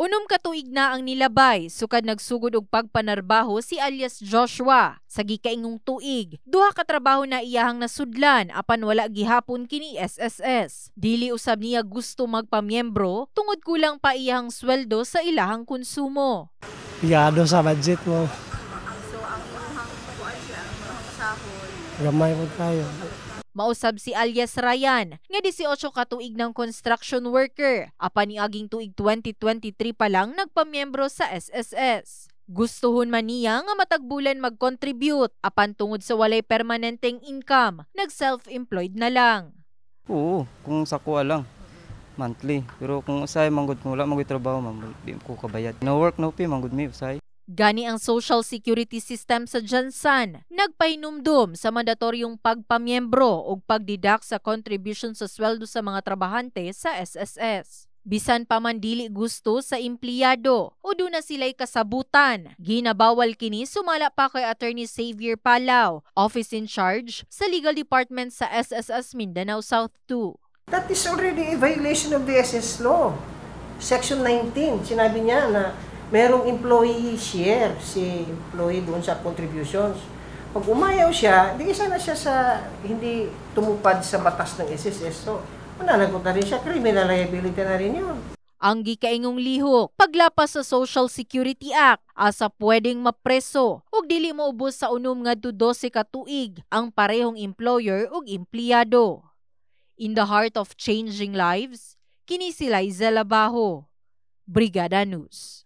Unom ka tuig na ang nilabay, sukad nagsugod og pagpanarbaho si alias Joshua. Sa gikaingong tuig, duha ka trabaho na iyahang nasudlan apan wala gihapon kini SSS. Dili usab niya gusto magpamiyembro tungod kulang pa iyahang sweldo sa ilahang konsumo. Piyado sa budget mo. So ang imuhang kuan siya, ang imuhang sahod. Gamay po tayo. Mausab si alias Ryan, nga 18 ka tuig ng construction worker. Apan niaging tuig 2023 pa lang nagpamiyembro sa SSS. Gustuhon man niya nga matagbulan mag-contribute, apan tungod sa walay permanenteng income, nag-self-employed na lang. Oo, kung sa kuha lang, monthly. Pero kung usay, manggod kung wala manggod trabaho, di ko kabayad. No work, no pay, manggod may usay. Gani ang social security system sa Jansan, nagpahinumdum sa mandatoryong pagpamiyembro o pagdidak sa contribution sa sweldo sa mga trabahante sa SSS. Bisan pa man dili gusto sa empleyado o doon na sila'y kasabutan, ginabawal kini sumala pa kay Attorney Xavier Palao, Office in Charge sa Legal Department sa SSS Mindanao South 2. That is already a violation of the SS law. Section 19, sinabi niya na merong employee share si employee doon sa contributions. Pag umayaw siya, di isa na siya sa hindi tumupad sa batas ng SSS. So, mananagot na rin siya, criminal liability na rin yun. Ang gikaingong lihok, paglapas sa Social Security Act, asa pwedeng mapreso ug dili maubos sa unom ngadto 12 ka tuig ang parehong employer ug empleyado. In the heart of changing lives, kini si Liza Labajo, Brigada News.